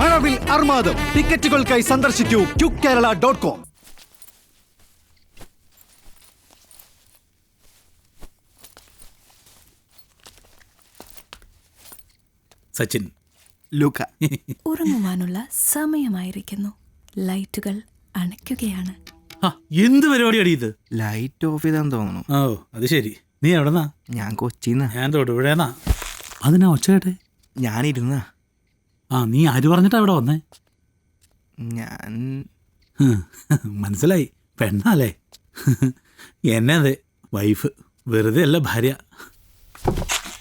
മഴവിൽ അർമാദം. ടിക്കറ്റുകൾക്കായി സന്ദർശിക്കൂ QKerala.com. സച്ചിൻ, ലൂക്ക. ഉറങ്ങുവാനുള്ള സമയമായിരിക്കുന്നു. ലൈറ്റുകൾ അണയ്ക്കുകയാണ്. എന്ത് പരിപാടിയാടി ഇത്? ലൈറ്റ് ഓഫ് ചെയ്താന്ന് തോന്നുന്നു. ഓ അത് ശരി. നീ എവിടെന്നാ? ഞാൻ കൊച്ചിന്നാ. ഞാൻ തൊടുപുഴേന്നാ. അതിനാ ഒച്ച കേട്ടെ? ഞാനിരുന്ന. നീ ആര് പറഞ്ഞിട്ടാ ഇവിടെ വന്നേ? ഞാൻ മനസ്സിലായി, പെണ്ണാലേ? എന്നെ അതെ, വൈഫ്. വെറുതെ അല്ല, ഭാര്യ.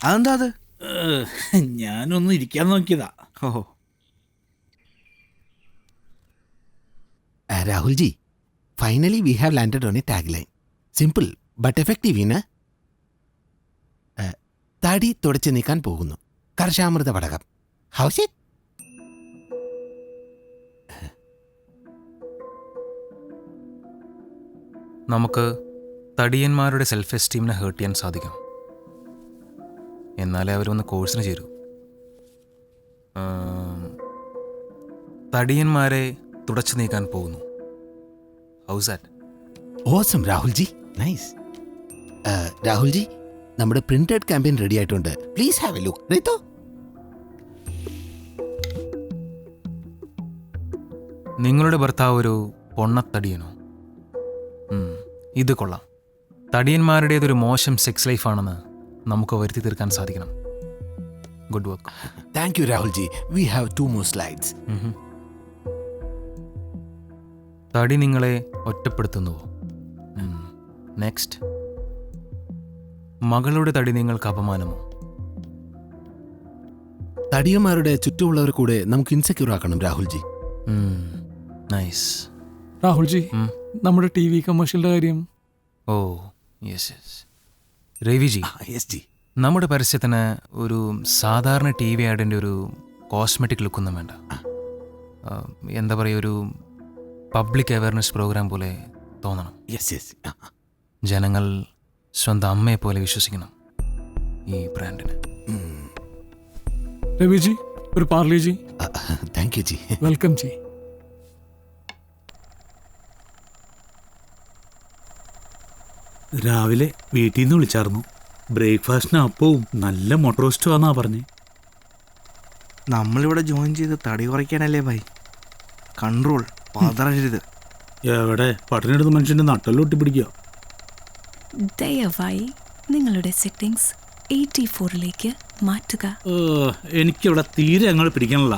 അതെന്താ അത്? ഞാനൊന്ന് ഇരിക്കാൻ നോക്കിയതാ. ഓഹോ. Rahul ji, finally we have landed on a tagline. Simple but effective in a തടി തുടച്ചു നീക്കാൻ പോകുന്നു. കർഷാമൃത വടകം. How's it? നമുക്ക് തടിയന്മാരുടെ സെൽഫ് എസ്റ്റീമിനെ ഹേർട്ട് ചെയ്യാൻ സാധിക്കണം. എന്നാലേ അവരൊന്ന് കോഴ്സിന് ചേരൂ. തടിയന്മാരെ തുടച്ചു നീക്കാൻ പോകുന്നു. How's that? Awesome Rahul ji, nice. Rahul ji, നമ്മുടെ പ്രിന്റഡ് ക്യാമ്പയിൻ റെഡി ആയിട്ടുണ്ട്. Please have a look. റീത്തോ, നിങ്ങളുടെ ഭർത്താവ് ഒരു പൊണ്ണത്തടിയനോ? ഇത് കൊള്ളാം. തടിയന്മാരുടേതൊരു മോശം സെക്സ് ലൈഫാണെന്ന് നമുക്ക് വരുത്തി തീർക്കാൻ സാധിക്കണം. Good work. Thank you Rahul G. We have 2 more slides. തടി നിങ്ങളെ ഒറ്റപ്പെടുത്തുന്നുവോ? നെക്സ്റ്റ്. മകളുടെ തടി നിങ്ങൾക്ക് അപമാനമോ? തടിയന്മാരുടെ ചുറ്റുമുള്ളവർ കൂടെ നമുക്ക് ഇൻസെക്യൂർ ആക്കണം രാഹുൽ ജി. നൈസ്. രാഹുൽ ജി, നമ്മുടെ TV കമേഴ്ഷ്യലിന്റെ കാര്യം. Oh yes yes. Raviji, yes ji. നമ്മുടെ പരസ്യത്തിന് ഒരു സാധാരണ TV ആഡിൻ്റെ ഒരു കോസ്മെറ്റിക് ലുക്കൊന്നും വേണ്ട. എന്താ പറയുക, ഒരു പബ്ലിക് അവയർനെസ് പ്രോഗ്രാം പോലെ തോന്നണം. Yes yes. ജനങ്ങൾ സ്വന്തം അമ്മയെ പോലെ വിശ്വസിക്കണം ഈ ബ്രാൻഡിന്. രവിജി, ഒരു Parli G. Thank you G. Welcome G. രാവിലെ വീട്ടിൽ നിന്ന് വിളിച്ചായിരുന്നു. ബ്രേക്ക്ഫാസ്റ്റിന് അപ്പവും നല്ല മുട്ട റോസ്റ്റും ആണെന്നാ പറഞ്ഞേ. നമ്മളിവിടെ ജോയിൻ ചെയ്ത് തടി കുറയ്ക്കാനല്ലേ ഭായി. കൺട്രോൾ, പതറരുത്. എവിടെ പട്ടിണിയെടുത്ത് മനുഷ്യൻ്റെ നട്ടെല്ലാം ഒട്ടിപ്പിടിക്കുക. ദയവായി നിങ്ങളുടെ സെറ്റിംഗ്സ് 84ലേക്ക് മാറ്റുക. എനിക്കിവിടെ തീരെ അങ്ങോട്ട് പിടിക്കണല്ല.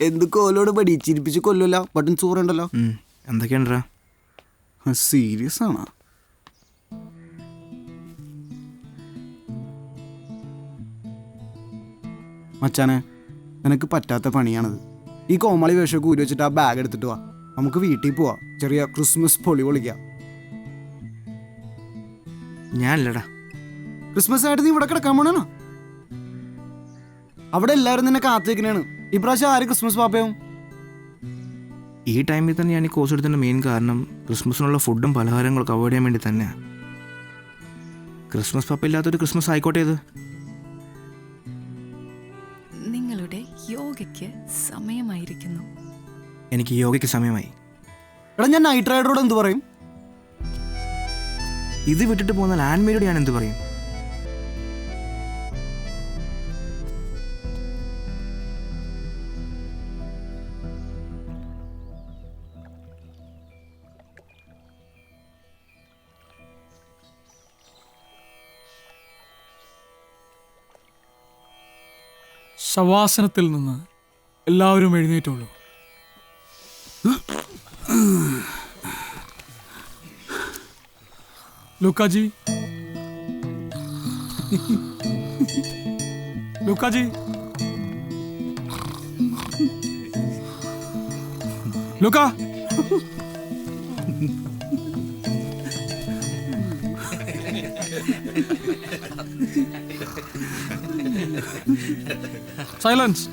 എന്ത് കോലോട് പടി ചിരിപ്പിച്ച് കൊല്ലല്ല. ബട്ടൺ ചോറുണ്ടല്ലോ. എന്തൊക്കെയാണ്ടാ? സീരിയസ് ആണോ? മച്ചാനെ, നിനക്ക് പറ്റാത്ത പണിയാണത്. ഈ കോമാളി വേഷമൊക്കെ ഊരി വെച്ചിട്ട് ആ ബാഗ് എടുത്തിട്ട് വാ. നമുക്ക് വീട്ടിൽ പോവാ. ചെറിയ ക്രിസ്മസ് പൊളിക്കാം. ഞാനല്ലടാ. ക്രിസ്മസ് ആയിട്ട് നീ ഇവിടെ കിടക്കാൻ പോണോ? അവിടെ എല്ലാവരും നിന്നെ കാത്തിരിക്കണേണ്. ഇപ്രാവശ്യം ആര് ക്രിസ്മസ് പാപ്പയാവും? ഈ ടൈമിൽ തന്നെ ഞാൻ ഈ കോഴ്സ് എടുത്തതിൻ്റെ മെയിൻ കാരണം ക്രിസ്മസിനുള്ള ഫുഡും പലഹാരങ്ങളൊക്കെ അവോയ്ഡ് ചെയ്യാൻ വേണ്ടി തന്നെയാണ്. ക്രിസ്മസ് പപ്പ ഇല്ലാത്തൊരു ക്രിസ്മസ് ആയിക്കോട്ടെ ഇത്. നിങ്ങളുടെ യോഗയ്ക്ക് സമയമായിരിക്കുന്നു. എനിക്ക് യോഗയ്ക്ക് സമയമായി. എടാ, ഞാൻ നൈറ്റ് റൈഡറോട് എന്ത് പറയും? ഇത് വിട്ടിട്ട് പോകുന്ന ലാൻഡ്മേരോട് ഞാൻ എന്ത് പറയും? ശവാസനത്തിൽ നിന്ന് എല്ലാവരും എഴുന്നേറ്റുള്ളൂ. ലൂക്കാജി, ലൂക്കാജി, ലൂക്ക, സൈലൻസ്.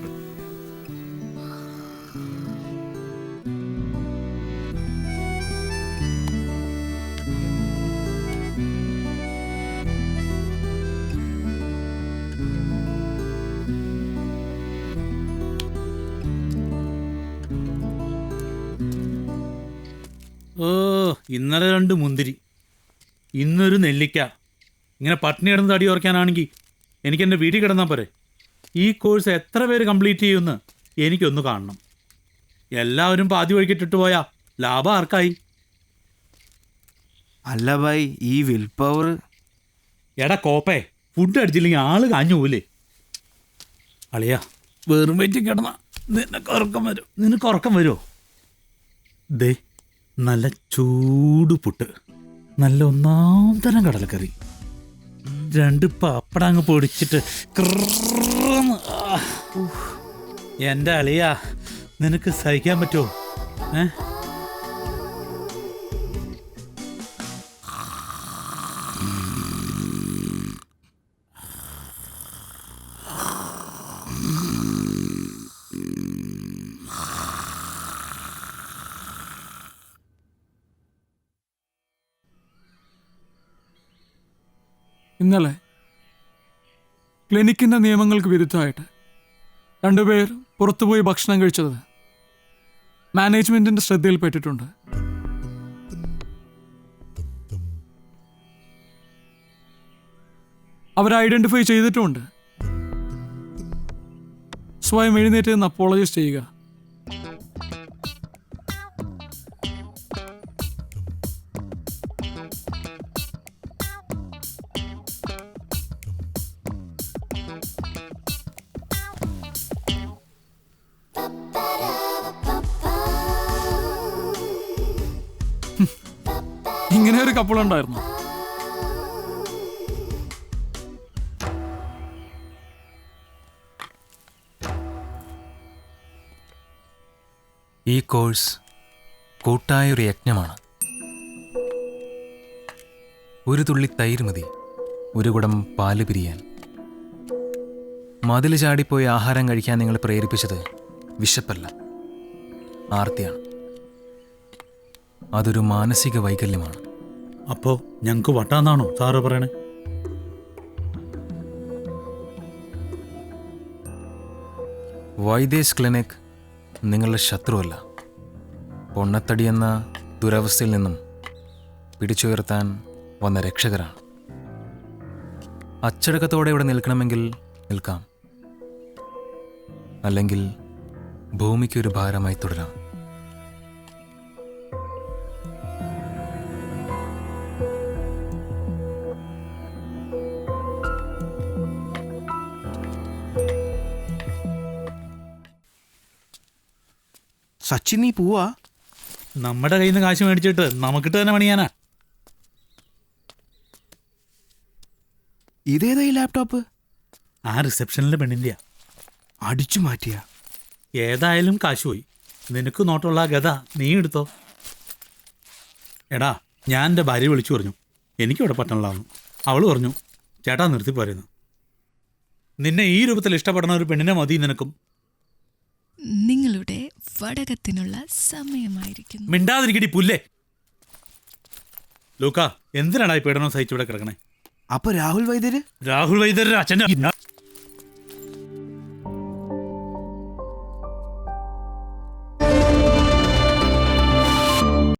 ഓ, ഇന്നലെ 2 മുന്തിരി, ഇന്നൊരു നെല്ലിക്ക. ഇങ്ങനെ പട്ടിണി കിടന്ന് തടി ഉറക്കാനാണെങ്കിൽ എനിക്ക് എൻ്റെ വീട്ടിൽ കിടന്നാൽ പോരെ. ഈ കോഴ്സ് എത്ര പേര് കംപ്ലീറ്റ് ചെയ്യുമെന്ന് എനിക്കൊന്ന് കാണണം. എല്ലാവരും പാതി വഴിക്കിട്ടിട്ട് പോയാ ലാഭം ആർക്കായി? അല്ല ഭായ്, ഈ വിൽ പവർ. എടാ കോപ്പേ, ഫുഡ് അടിച്ചില്ലെങ്കിൽ ആള് കാഞ്ഞു പോവില്ലേ? അളിയാ, വെറും വയറ്റിൽ കിടന്ന നിനക്ക് ഉറക്കം വരുമോ? ദേ, നല്ല ചൂട് പുട്ട്, നല്ല 1-ാം തരം കടലക്കറി, 2 പപ്പടം അങ്ങ് പൊടിച്ചിട്ട് ക്രന്ന്. എൻ്റെ അളിയാ, നിനക്ക് സഹിക്കാൻ പറ്റുമോ? ഇന്നലെ ക്ലിനിക്കിന്റെ നിയമങ്ങൾക്ക് വിരുദ്ധമായിട്ട് 2 പേർ പുറത്തുപോയി ഭക്ഷണം കഴിച്ചത് മാനേജ്മെന്റിന്റെ ശ്രദ്ധയിൽപ്പെട്ടിട്ടുണ്ട്. അവരെ ഐഡന്റിഫൈ ചെയ്തിട്ടുമുണ്ട്. സ്വയം എഴുന്നേറ്റ് നിന്ന് അപ്പോളജൈസ് ചെയ്യുക. ഇങ്ങനെ ഒരു കപ്പിളുണ്ടായിരുന്നു. ഈ കോഴ്സ് കൂട്ടായൊരു യജ്ഞമാണ്. ഒരു തുള്ളി തൈര് മതി ഒരു കുടം പാല് പിരിയാൻ. മതിൽ ചാടിപ്പോയി ആഹാരം കഴിക്കാൻ നിങ്ങളെ പ്രേരിപ്പിച്ചത് വിശപ്പല്ല, ആർത്തിയാണ്. അതൊരു മാനസിക വൈകല്യമാണ്. അപ്പോൾ ഞങ്ങൾക്ക് വട്ടാന്നാണോ സാറ് പറയണേ? വൈദേസ് ക്ലിനിക് നിങ്ങളുടെ ശത്രുവല്ല. പൊണ്ണത്തടി എന്ന ദുരവസ്ഥയിൽ നിന്നും പിടിച്ചുയർത്താൻ വന്ന രക്ഷകരാണ്. അച്ചടക്കത്തോടെ ഇവിടെ നിൽക്കണമെങ്കിൽ നിൽക്കാം, അല്ലെങ്കിൽ ഭൂമിക്കൊരു ഭാരമായി തുടരാം. സച്ചിൻ, നീ പോവാ? നമ്മുടെ കയ്യിൽ നിന്ന് കാശ് മേടിച്ചിട്ട് നമുക്കിട്ട് തന്നെ പണിയാനാ. ഇതേതാ ഈ ലാപ്ടോപ്പ്? ആ റിസപ്ഷനിലെ പെണ്ണിൻ്റെയാ. അടിച്ചു മാറ്റിയ? ഏതായാലും കാശ് പോയി. നിനക്ക് നോട്ടുള്ള ആ ഗത നീ എടുത്തോ. എടാ, ഞാൻ എൻ്റെ ഭാര്യ വിളിച്ചു പറഞ്ഞു എനിക്കിവിടെ പട്ടണമുള്ളതാണ്. അവൾ പറഞ്ഞു ചേട്ടാ നിർത്തിപ്പോരുന്നു. നിന്നെ ഈ രൂപത്തിൽ ഇഷ്ടപ്പെടുന്ന ഒരു പെണ്ണിനെ മതി നിനക്കും. നിങ്ങളുടെ വടകത്തിനുള്ള സമയമായിരിക്കുന്നു. മിണ്ടാതിരിക്കടി പുല്ലേ. ലൂക്ക, എന്തിനാടാ ഈ പീഡനം സഹിച്ചിവിടെ കിടക്കണേ? അപ്പൊ രാഹുൽ വൈദ്യര്? രാഹുൽ വൈദ്യരുടെ അച്ഛൻ്റെ